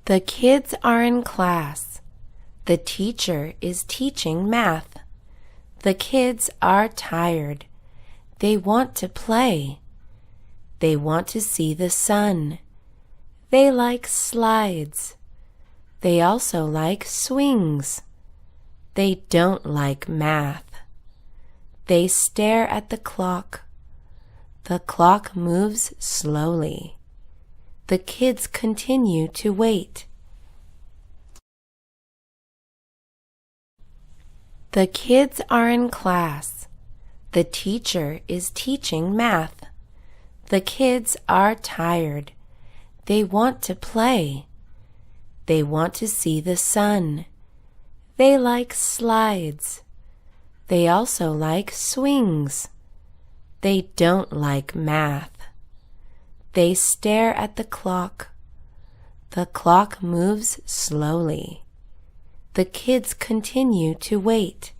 The kids are in class. The teacher is teaching math. The kids are tired. They want to play. They want to see the sun. They like slides. They also like swings. They don't like math. They stare at the clock. The clock moves slowly. The kids continue to wait. The kids are in class. The teacher is teaching math. The kids are tired. They want to play. They want to see the sun. They like slides. They also like swings. They don't like math. They stare at the clock. The clock moves slowly. The kids continue to wait.